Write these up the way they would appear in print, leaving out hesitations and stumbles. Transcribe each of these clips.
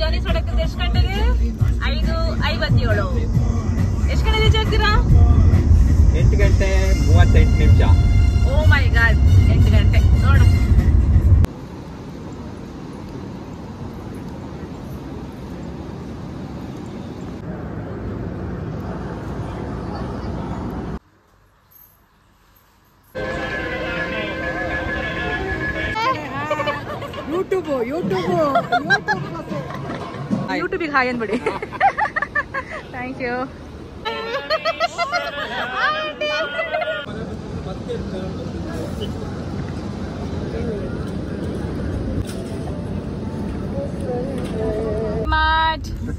ಜಾಲಿ ಸಡಕ್ ಎಷ್ಟು ಗಂಟೆಗೆ 5:57 ಎಷ್ಟು ಗಂಟೆ ರೀಚ್ ಆಗ್ತೀರಾ 8:38. ಓ ಮೈ ಗಾಡ್ 8 ಗಂಟೆ ನೋಡು ಯೂಟ್ಯೂಬಿಗೆ ಹಾಯ್ ಅಂದ್ಬಿಡಿ ಥ್ಯಾಂಕ್ ಯು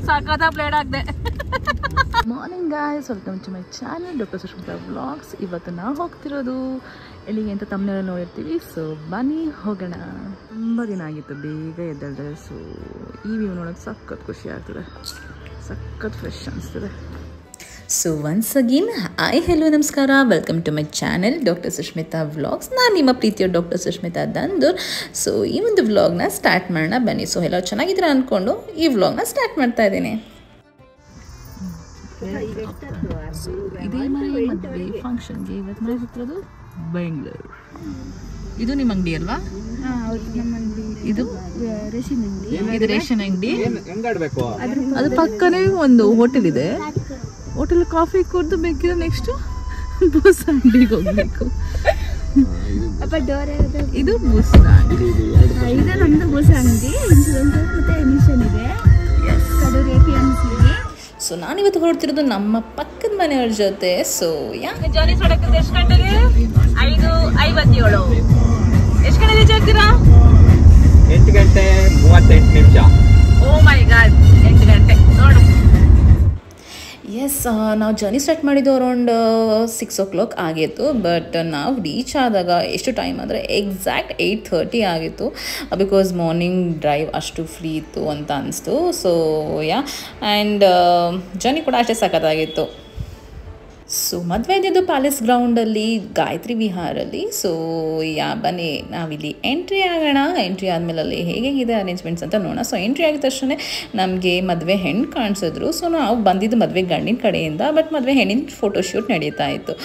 ಸಾಕಾದ ಪ್ಲೇಟ್ ಆಗದೆ morning guys welcome to my channel doctor Sushmita vlogs. ಇವತ್ತು ನಾವು ಹೋಗ್ತಿರೋದು ಎಲ್ಲಿಗೆ ಅಂತ ತಮ್ಮನೆಲ್ಲ ನೋಡಿರ್ತೀವಿ. ಸೊ ಬನ್ನಿ ಹೋಗೋಣ. ತುಂಬ ದಿನ ಆಗಿತ್ತು ಬೇಗ ಎದ್ದೇಳಿದೆ. ಸೊ ಈ ವ್ಯೂ ನೋಡೋಕೆ ಸಖತ್ ಖುಷಿ ಆಗ್ತದೆ, ಸಖತ್ ಫ್ರೆಶ್ ಅನಿಸ್ತದೆ. So once again hi hello ನಮಸ್ಕಾರ, welcome to my channel doctor Sushmita vlogs. ನಾನು ನಿಮ್ಮ ಪ್ರೀತಿಯ ಡಾಕ್ಟರ್ ಸುಷ್ಮಿತಾ ದಂದೂರ್. ಸೊ ಈ ಒಂದು ವ್ಲಾಗ್ನ ಸ್ಟಾರ್ಟ್ ಮಾಡೋಣ ಬನ್ನಿ. ಸೊ ಎಲ್ಲ ಚೆನ್ನಾಗಿದ್ದೀರಾ ಅಂದ್ಕೊಂಡು ಈ ವ್ಲಾಗ್ನ ಸ್ಟಾರ್ಟ್ ಮಾಡ್ತಾ ಇದ್ದೀನಿ. ಇದೇ ಮನೆ ಮದುವೆ ಫಂಕ್ಷನ್ಗೆ ಇವತ್ತು ಮನೆ ಸುತ್ತಿರೋದು ಬೆಂಗಳೂರು. ಇದು ನಿಮ್ಮ ಅಂಗಡಿ ಅಲ್ವಾ? ಇದು ಇದು ರೇಷನ್ ಅಂಗಡಿ. ಅದು ಪಕ್ಕನೇ ಒಂದು ಹೋಟೆಲ್ ಇದೆ. ಹೋಟೆಲ್ ಕಾಫಿ ಕುಡಿದು ಬೇಕಿದ್ರೆ ನೆಕ್ಸ್ಟ್ ಬೂಸ್ ಅಂಗಡಿಗೆ ಹೋಗ್ಬೇಕು. ಇದು ಬೂಸ್ ಅಂಗಡಿ. ಇದು ನಮ್ದು ಬೂಸ ಅಂಗಡಿ. ಇನ್ಶೂರೆನ್ಸ್ ಮತ್ತೆ ಎಮಿಷನ್ ಇದೆ. ಕಡೂರು APMC. ಸೊ ನಾನಿವತ್ತು ಹೊರಡ್ತಿರೋದು ನಮ್ಮ ಪಕ್ಕದ ಮನೆಯವ್ರ ಜೊತೆ. ಸೊ ಜಾಲಿ ಸಡಕ್ ಎಷ್ಟು ಗಂಟೆಗೆ 5:57 ಎಷ್ಟು ಗಂಟೆ ರೀಚ್ ಆಗ್ತೀರಾ 8:38. ಓ ಮೈ ಗಾಡ್ 8 ಗಂಟೆ ನೋಡು. ಎಸ್, ನಾವು ಜರ್ನಿ ಸ್ಟಾರ್ಟ್ ಮಾಡಿದ್ದು ಅರೌಂಡ್ 6 o'clock ಆಗಿತ್ತು. ಬಟ್ ನಾವು ರೀಚ್ ಆದಾಗ ಎಷ್ಟು ಟೈಮ್ ಅಂದರೆ ಎಕ್ಸಾಕ್ಟ್ 8:30 ಆಗಿತ್ತು. ಬಿಕಾಸ್ ಮಾರ್ನಿಂಗ್ ಡ್ರೈವ್ ಅಷ್ಟು ಫ್ರೀ ಇತ್ತು ಅಂತ ಅನಿಸ್ತು. ಸೊ ಆ್ಯಂಡ್ ಜರ್ನಿ ಕೂಡ ಅಷ್ಟೇ ಸಖತ್ತಾಗಿತ್ತು. ಸೊ ಮದುವೆ ಇದ್ದಿದ್ದು ಪ್ಯಾಲೇಸ್ ಗ್ರೌಂಡಲ್ಲಿ ಗಾಯತ್ರಿ ವಿಹಾರಲ್ಲಿ. ಸೊ ಬನ್ನಿ ನಾವಿಲ್ಲಿ ಎಂಟ್ರಿ ಆಗೋಣ. ಎಂಟ್ರಿ ಆದಮೇಲೆ ಅಲ್ಲಿ ಹೇಗಿದೆ ಅರೇಂಜ್ಮೆಂಟ್ಸ್ ಅಂತ ನೋಡೋಣ. ಸೊ ಎಂಟ್ರಿ ಆಗಿದ ತಕ್ಷಣ ನಮಗೆ ಮದುವೆ ಹೆಣ್ಣು ಕಾಣಿಸಿದ್ರು. ಸೊ ನಾವು ಬಂದಿದ್ದು ಮದುವೆ ಗಂಡಿನ ಕಡೆಯಿಂದ, ಬಟ್ ಮದುವೆ ಹೆಣ್ಣಿನ ಫೋಟೋಶೂಟ್ ನಡೀತಾ ಇತ್ತು.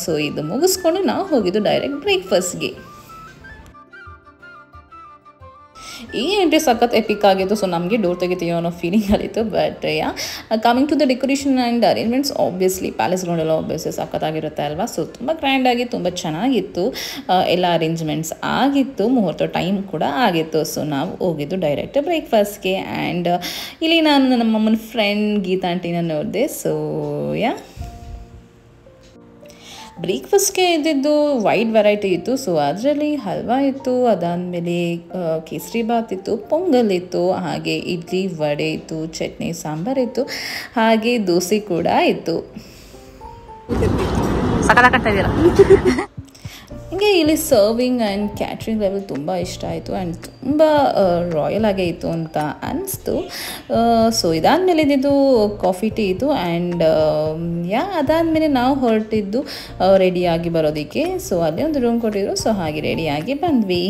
ಸೊ ಇದು ಮುಗಿಸ್ಕೊಂಡು ನಾವು ಹೋಗಿದ್ದು ಡೈರೆಕ್ಟ್ ಬ್ರೇಕ್ಫಾಸ್ಟ್ಗೆ. ಈ ಎಂಟ್ರಿ ಸಖತ್ ಎಪಿಕ್ ಆಗಿತ್ತು. ಸೊ ನಮಗೆ ಡೋರ್ ತೆಗಿತೀಯೋ ಅನ್ನೋ ಫೀಲಿಂಗ್ ಆಗಿತ್ತು. But coming to the decoration and arrangements, obviously palace ಗ್ರೌಂಡೆಲ್ಲ ಆಬ್ವಿಯಸ್ಲಿ ಸಖತ್ತಾಗಿರುತ್ತೆ ಅಲ್ವಾ. ಸೊ ತುಂಬ ಗ್ರ್ಯಾಂಡಾಗಿ ತುಂಬ ಚೆನ್ನಾಗಿತ್ತು. ಎಲ್ಲ ಅರೇಂಜ್ಮೆಂಟ್ಸ್ ಆಗಿತ್ತು, ಮುಹೂರ್ತ ಟೈಮ್ ಕೂಡ ಆಗಿತ್ತು. ಸೊ ನಾವು ಹೋಗಿದ್ದು ಡೈರೆಕ್ಟ್ ಬ್ರೇಕ್ಫಾಸ್ಟ್ಗೆ. ಆ್ಯಂಡ್ ಇಲ್ಲಿ ನಾನು ನಮ್ಮಮ್ಮನ ಫ್ರೆಂಡ್ ಗೀತಾ ಆಂಟಿನ ನೋಡಿದೆ. ಸೊ ಬ್ರೇಕ್ಫಾಸ್ಟ್ಗೆ ಇದ್ದಿದ್ದು ವೈಡ್ ವೆರೈಟಿ ಇತ್ತು. ಸೊ ಅದರಲ್ಲಿ ಹಲ್ವಾ ಇತ್ತು, ಅದಾದಮೇಲೆ ಕೇಸರಿ ಬಾತ್ ಇತ್ತು, ಪೊಂಗಲ್ ಇತ್ತು, ಹಾಗೆ ಇಡ್ಲಿ ವಡೆ ಇತ್ತು, ಚಟ್ನಿ ಸಾಂಬಾರ್ ಇತ್ತು, ಹಾಗೆ ದೋಸೆ ಕೂಡ ಇತ್ತು. ಸಕತ್ತಾಗ್ತಾ ಇದ್ದೀರಾ. ಹಿಂಗೆ ಇಲ್ಲಿ ಸರ್ವಿಂಗ್ ಆ್ಯಂಡ್ ಕ್ಯಾಟ್ರಿಂಗ್ ಲೆವೆಲ್ ತುಂಬ ಇಷ್ಟ ಆಯಿತು. ಆ್ಯಂಡ್ ತುಂಬ ರಾಯಲ್ ಆಗೇ ಇತ್ತು ಅಂತ ಅನಿಸ್ತು. ಸೊ ಇದಾದಮೇಲೆ ಇದ್ದಿದ್ದು ಕಾಫಿ ಟೀ ಇತ್ತು. ಆ್ಯಂಡ್ ಅದಾದಮೇಲೆ ನಾವು ಹೊರಟಿದ್ದು ರೆಡಿಯಾಗಿ ಬರೋದಕ್ಕೆ. ಸೊ ಅಲ್ಲೇ ಒಂದು ರೂಮ್ ಕೊಟ್ಟಿದ್ರು. ಸೊ ಹಾಗೆ ರೆಡಿಯಾಗಿ ಬಂದ್ವಿ.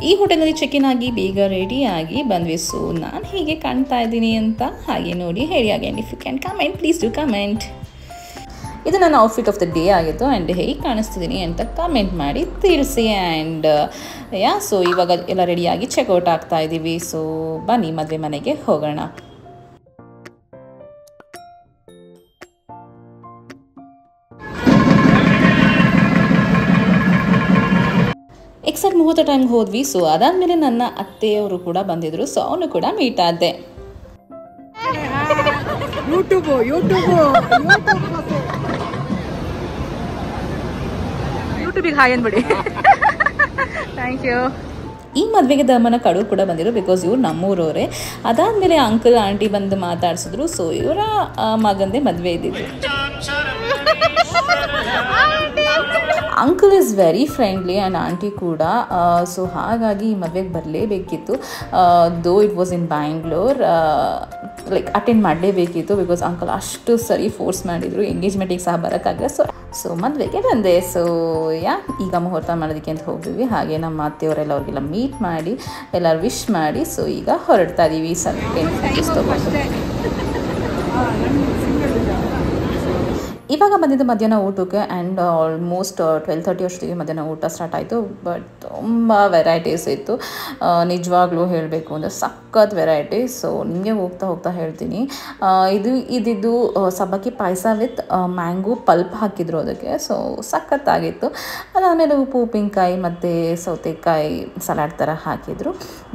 ಈ ಹೋಟೆಲ್ನಲ್ಲಿ ಚೆಕ್-ಇನ್ ಆಗಿ ಬೇಗ ರೆಡಿಯಾಗಿ ಬಂದ್ವಿ. ಸೊ ನಾನು ಹೇಗೆ ಕಾಣ್ತಾ ಇದ್ದೀನಿ ಅಂತ ಹಾಗೆ ನೋಡಿ ಹೇಳಿ. Again if you can comment, please do comment. ಇದು ನನ್ನ ಔಟ್ಫಿಟ್ ಆಫ್ ದ ಡೇ ಆಗಿತ್ತು. ಆ್ಯಂಡ್ ಹೇಗೆ ಕಾಣಿಸ್ತಿದ್ದೀನಿ ಅಂತ ಕಮೆಂಟ್ ಮಾಡಿ ತಿಳಿಸಿ. ಆ್ಯಂಡ್ ಸೊ ಇವಾಗ ಎಲ್ಲ ರೆಡಿಯಾಗಿ ಚೆಕ್ಔಟ್ ಆಗ್ತಾ ಇದ್ದೀವಿ. ಸೊ ಬನ್ನಿ ಮದುವೆ ಮನೆಗೆ ಹೋಗೋಣ. ಎಕ್ಸಾಕ್ಟ್ ಮುಹೂರ್ತ ಟೈಮ್ಗೆ ಹೋದ್ವಿ. ಸೊ ಅದಾದಮೇಲೆ ನನ್ನ ಅತ್ತೆಯವರು ಕೂಡ ಬಂದಿದ್ರು. ಸೊ ಅವನು ಕೂಡ ಮೀಟ್ ಆದೆ. ಯೂಟ್ಯೂಬಿಗೆ ಹಾಯ್ ಅಂದ್ಬಿಡಿ ಥ್ಯಾಂಕ್ ಯು. ಈ ಮದುವೆಗೆ ಧರ್ಮನ ಕಡೂರು ಕೂಡ ಬಂದಿದ್ರು. ಬಿಕಾಸ್ ಇವ್ರು ನಮ್ಮೂರವರೇ. ಅದಾದಮೇಲೆ ಅಂಕಲ್ ಆಂಟಿ ಬಂದು ಮಾತಾಡಿಸಿದ್ರು. ಸೊ ಇವರ ಮಗಂದೇ ಮದುವೆ ಇದ್ದಿದ್ದು. Uncle is very friendly and aunty ಕೂಡ. ಸೊ ಹಾಗಾಗಿ ಈ ಮದುವೆಗೆ ಬರಲೇಬೇಕಿತ್ತು. Though it was in Bangalore, like attend ಮಾಡಲೇಬೇಕಿತ್ತು. ಬಿಕಾಸ್ ಅಂಕಲ್ ಅಷ್ಟು ಸರಿ ಫೋರ್ಸ್ ಮಾಡಿದರು, ಎಂಗೇಜ್ಮೆಂಟಿಗೆ ಸಹ ಬರೋಕ್ಕಾಗಲ್ಲ. ಸೊ ಸೊ ಮದುವೆಗೆ ಬಂದೆ. ಸೊ ಈಗ ಮುಹೂರ್ತ ಮಾಡೋದಕ್ಕೆ ಅಂತ ಹೋಗಿದ್ವಿ. ಹಾಗೆ ನಮ್ಮ ಅತ್ತೆಯವರೆಲ್ಲ ಅವ್ರಿಗೆಲ್ಲ ಮೀಟ್ ಮಾಡಿ ಎಲ್ಲರೂ ವಿಶ್ ಮಾಡಿ ಸೊ ಈಗ ಹೊರಡ್ತಾ ಇದ್ದೀವಿ. ಇವಾಗ ಬಂದಿದ್ದು ಮಧ್ಯಾಹ್ನ ಊಟಕ್ಕೆ ಆ್ಯಂಡ್ ಆಲ್ಮೋಸ್ಟ್ 12:30 ಅಷ್ಟೊತ್ತಿಗೆ ಮಧ್ಯಾಹ್ನ ಊಟ ಸ್ಟಾರ್ಟ್ ಆಯಿತು. ಬಟ್ ತುಂಬ ವೆರೈಟೀಸ್ ಇತ್ತು, ನಿಜವಾಗ್ಲೂ ಹೇಳಬೇಕು ಅಂದರೆ ಸಖತ್ ವೆರೈಟಿ. ಸೊ ನಿಮಗೆ ಹೋಗ್ತಾ ಹೇಳ್ತೀನಿ. ಇದಿದ್ದು ಸಬ್ಬಕ್ಕಿ ಪಾಯಸ ವಿತ್ ಮ್ಯಾಂಗೋ ಪಲ್ಪ್ ಹಾಕಿದ್ರು ಅದಕ್ಕೆ. ಸೊ ಸಖತ್ತಾಗಿತ್ತು. ಅದಾದಮೇಲೆ ಉಪ್ಪಿನಕಾಯಿ ಮತ್ತು ಸೌತೆಕಾಯಿ ಸಲಾಡ್ ಥರ ಹಾಕಿದರು.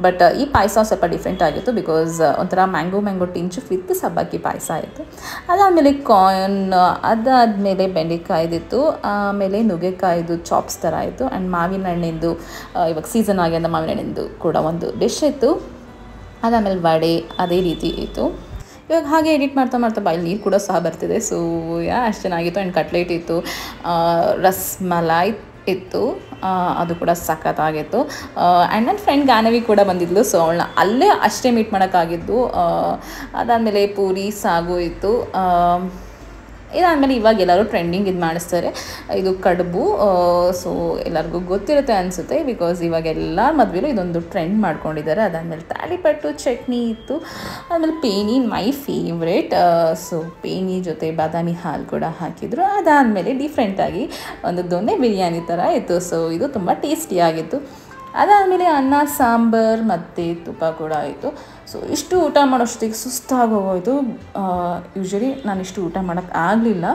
ಬಟ್ ಈ ಪಾಯಸ ಸ್ವಲ್ಪ ಡಿಫ್ರೆಂಟ್ ಆಗಿತ್ತು ಬಿಕಾಸ್ ಒಂಥರ ಮ್ಯಾಂಗೋ ಟಿಂಚು ವಿತ್ ಸಬ್ಬಕ್ಕಿ ಪಾಯಸ ಆಯಿತು. ಅದಾದಮೇಲೆ ಕಾರ್ನ್, ಅದಾದಮೇಲೆ ಬೆಂಡೆಕಾಯ್ದಿತ್ತು, ಆಮೇಲೆ ನುಗ್ಗೆಕಾಯ್ದು ಚಾಪ್ಸ್ ಥರ ಆಯಿತು. ಆ್ಯಂಡ್ ಮಾವಿನ ಹಣ್ಣಿಂದು ಇವಾಗ ಸೀಸನ್ ಆಗಿ ಅಂತ ಮಾವಿನ ಹಣ್ಣಿಂದು ಕೂಡ ಒಂದು ಡಿಶ್ ಇತ್ತು. ಅದಾದಮೇಲೆ ವಡೆ ಅದೇ ರೀತಿ ಇತ್ತು. ಇವಾಗ ಹಾಗೆ ಎಡಿಟ್ ಮಾಡ್ತಾ ಬಾಯಲ್ಲಿ ನೀರು ಕೂಡ ಸಹ ಬರ್ತಿದೆ. ಸೊ ಅಷ್ಟು ಚೆನ್ನಾಗಿತ್ತು. ಆ್ಯಂಡ್ ಕಟ್ಲೆಟ್ ಇತ್ತು, ರಸ್ಮಲಾಯ್ ಇತ್ತು, ಅದು ಕೂಡ ಸಖತ್ತಾಗಿತ್ತು. ಆ್ಯಂಡ್ ನನ್ನ ಫ್ರೆಂಡ್ ಗಾನವಿ ಕೂಡ ಬಂದಿದ್ಲು. ಸೊ ಅವಳನ್ನ ಅಲ್ಲೇ ಅಷ್ಟೇ ಮೀಟ್ ಮಾಡೋಕ್ಕಾಗಿದ್ದು. ಅದಾದಮೇಲೆ ಪೂರಿ ಸಾಗು ಇತ್ತು. ಇದಾದಮೇಲೆ ಇವಾಗ ಎಲ್ಲರೂ ಟ್ರೆಂಡಿಂಗ್ ಇದು ಮಾಡಿಸ್ತಾರೆ, ಇದು ಕಡುಬು. ಸೊ ಎಲ್ಲರಿಗೂ ಗೊತ್ತಿರುತ್ತೆ ಅನಿಸುತ್ತೆ ಬಿಕಾಸ್ ಇವಾಗೆಲ್ಲ ಮದುವೆಲೂ ಇದೊಂದು ಟ್ರೆಂಡ್ ಮಾಡ್ಕೊಂಡಿದ್ದಾರೆ. ಅದಾದಮೇಲೆ ತಾಳಿಪಟ್ಟು ಚಟ್ನಿ ಇತ್ತು. ಆಮೇಲೆ ಪೇನಿ ಮೈ ಫೇವ್ರೇಟ್. ಸೊ ಪೇನಿ ಜೊತೆ ಬಾದಾಮಿ ಹಾಲು ಕೂಡ ಹಾಕಿದರು. ಅದಾದಮೇಲೆ ಡಿಫ್ರೆಂಟಾಗಿ ಒಂದು ದೊನ್ನೆ ಬಿರಿಯಾನಿ ಥರ ಇತ್ತು. ಸೊ ಇದು ತುಂಬ ಟೇಸ್ಟಿಯಾಗಿತ್ತು. ಅದಾದಮೇಲೆ ಅನ್ನ ಸಾಂಬಾರು ಮತ್ತು ತುಪ್ಪ ಕೂಡ ಆಯಿತು. ಸೊ ಇಷ್ಟು ಊಟ ಮಾಡೋಷ್ಟೊತ್ತಿಗೆ ಸುಸ್ತಾಗಿ ಹೋಗೋಯಿತು. ಯೂಶ್ವಲಿ ನಾನು ಇಷ್ಟು ಊಟ ಮಾಡೋಕ್ಕೆ ಆಗಲಿಲ್ಲ,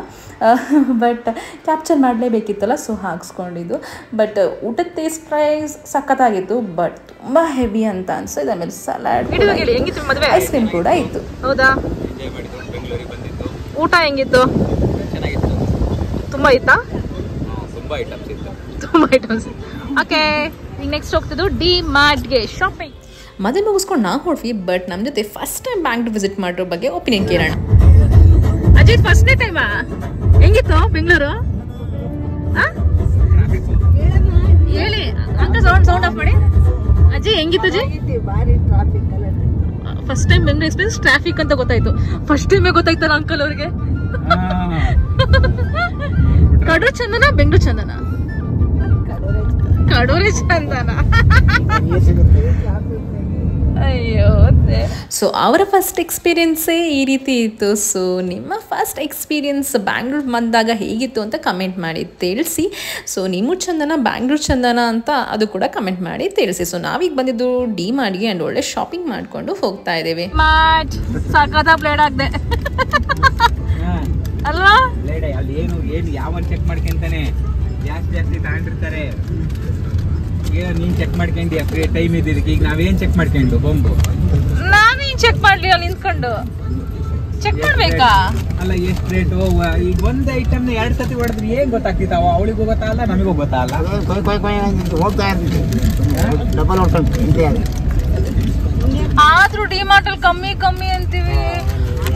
ಬಟ್ ಕ್ಯಾಪ್ಚರ್ ಮಾಡಲೇಬೇಕಿತ್ತಲ್ಲ, ಸೊ ಹಾಕ್ಸ್ಕೊಂಡಿದ್ದು. ಬಟ್ ಊಟದ ಟೇಸ್ಟ್ ಪ್ರೈಸ್ ಸಖತ್ತಾಗಿತ್ತು, ಬಟ್ ತುಂಬ ಹೆವಿ ಅಂತ ಅನಿಸ್ತು. ಆಮೇಲೆ ಸಲಾಡ್, ಐಸ್ ಕ್ರೀಮ್ ಕೂಡ ಇತ್ತು. ಹೌದಾ? ಊಟ ಹೆಂಗಿತ್ತು? ಚೆನ್ನಾಗಿತ್ತು. ತುಂಬ ಇತ್ತಾ? ತುಂಬ ಐಟಮ್ಸ್ ಇತ್ತು. ಓಕೆ, ಈಗ ನೆಕ್ಸ್ಟ್ ಹೋಗ್ತಿದ್ದು ಡಿ ಮಾರ್ಟ್ಗೆ ಶಾಪಿಂಗ್. ಮದುವೆ ಮುಗಿಸ್ಕೊಂಡು ನಾವು ಹೊಡ್ವಿ. ಬಟ್ ನಮ್ಮ ಜೊತೆ ಫಸ್ಟ್ ಟೈಮ್ ಬ್ಯಾಂಗ್ಳೂರ್ ವಿಸಿಟ್ ಮಾಡಿರೋ ಬಗ್ಗೆ ಒಪಿನಿಯನ್ ಕೇಳೋಣ. ಅಜಯ್ ಫಸ್ಟ್ನೇ ಟೈಮಾ? ಹೆಂಗಿತ್ತು ಬೆಂಗಳೂರು? ಹೇಳಿ ಅಂಕ, ಸೌಂಡ್ ಆಫ್ ಮಾಡಿ. ಅಜಯ್ ಹೆಂಗಿತ್ತು Ajay? First time Bengaluru experience. Traffic ಅಂತ ಗೊತ್ತಾಯ್ತು, ಫಸ್ಟ್ ಟೈಮೇ ಗೊತ್ತಾಯ್ತಲ್ಲ ಅಂಕಲ್ ಅವ್ರಿಗೆ. ಕಡೂರು ಚಂದನ ಬೆಂಗಳೂರು ಚಂದನ? ಕಡೂರೇ ಚಂದನ. ಅಯ್ಯೋ. ಸೊ ಅವರ ಫಸ್ಟ್ ಎಕ್ಸ್ಪೀರಿಯನ್ಸೇ ಈ ರೀತಿ ಇತ್ತು. ಸೊ ನಿಮ್ಮ ಫಸ್ಟ್ ಎಕ್ಸ್ಪೀರಿಯನ್ಸ್ ಬ್ಯಾಂಗ್ಳೂರ್ ಬಂದಾಗ ಹೇಗಿತ್ತು ಅಂತ ಕಮೆಂಟ್ ಮಾಡಿ ತಿಳಿಸಿ. ಸೊ ನಿಮ್ಮ ಚಂದನ ಬ್ಯಾಂಗ್ಳೂರ್ ಚಂದನ ಅಂತ ಅದು ಕೂಡ ಕಮೆಂಟ್ ಮಾಡಿ ತಿಳಿಸಿ. ಸೊ ನಾವೀಗ ಬಂದಿದ್ದು ಡಿ ಮಾರ್ಟ್ಗೆ ಆ್ಯಂಡ್ ಒಳ್ಳೆ ಶಾಪಿಂಗ್ ಮಾಡಿಕೊಂಡು ಹೋಗ್ತಾ ಇದ್ದೇವೆ. ಮಾರ್ಟ್ ಸಾಕಾದ ಬ್ಲೇಡ್ ಆಗದೆ ಅಲ್ವಾ? ಅಲ್ಲಿ ಏನು ಯಾವ ಚೆಕ್ ಮಾಡ್ಕೊಂತಾನೆ ಜಾಸ್ತಿ ತಗೊಂಡಿರ್ತಾರೆ. ನೀನ್ ಚೆಕ್ ಮಾಡ್ಕೊಂಡಿ ಫ್ರೀ ಟೈಮ್ ಇದ್ದಿದ್ದಕ್ಕೆ. ಈಗ ನಾವೇನ್ ಚೆಕ್ ಮಾಡ್ಕೊಂಡು ಬೊಂಬು ನಾವೇನ್ ಚೆಕ್ ಮಾಡ್ಲಿ? ಅಲ್ಲಿ ನಿಂತ್ಕೊಂಡು ಚೆಕ್ ಮಾಡ್ಬೇಕಾ? ಅಲ್ಲ ಎಷ್ಟು ರೇಟು? ಈಗ ಒಂದ್ ಐಟಮ್ 2 ಸತಿ ಹೊಡೆದ್ರೆ ಏನ್ ಗೊತ್ತಾಗ್ತಿತ್ತಾವ? ಅವಳಿಗೂ ಗೊತ್ತಾಗಲ್ಲ, ನಮಗೂ ಗೊತ್ತಾಗಲ್ಲ. ಆದ್ರೂ ಡಿ ಮಾರ್ಟ್ ಅಲ್ಲಿ ಕಮ್ಮಿ ಅಂತೀವಿ.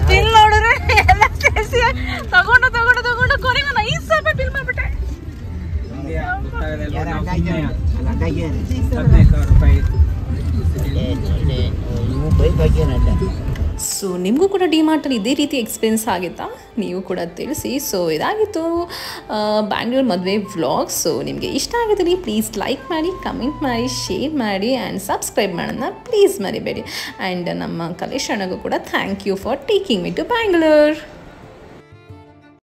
ಬಿಲ್ ನೋಡಿದ್ರೆ ಎಲ್ಲ ಸೇರಿಸಿ ತಗೊಂಡು ಕೊನೆಗೆ ನಾನು 5,000 ರೂಪಾಯಿ ಬಿಲ್ ಮಾಡ್ಬಿಟ್ಟೆ. 15,000 ರೂಪಾಯಿ. ಸೊ ನಿಮಗೂ ಕೂಡ ಡಿ ಮಾರ್ಟಲ್ಲಿ ಇದೇ ರೀತಿ ಎಕ್ಸ್ಪೀರಿಯನ್ಸ್ ಆಗಿತ್ತಾ? ನೀವು ಕೂಡ ತಿಳಿಸಿ. ಸೊ ಇದಾಗಿತ್ತು ಬ್ಯಾಂಗ್ಳೂರ್ ಮದುವೆ ವ್ಲಾಗ್. ಸೊ ನಿಮಗೆ ಇಷ್ಟ ಆಗಿದ್ರೆ ಪ್ಲೀಸ್ ಲೈಕ್ ಮಾಡಿ, ಕಮೆಂಟ್ ಮಾಡಿ, ಶೇರ್ ಮಾಡಿ ಆ್ಯಂಡ್ ಸಬ್ಸ್ಕ್ರೈಬ್ ಮಾಡೋಣ ಪ್ಲೀಸ್ ಮರಿಬೇಡಿ. ಆ್ಯಂಡ್ ನಮ್ಮ ಕಲೇಶ್ ಅಣ್ಣಗೂ ಕೂಡ thank you for taking me to Bangalore.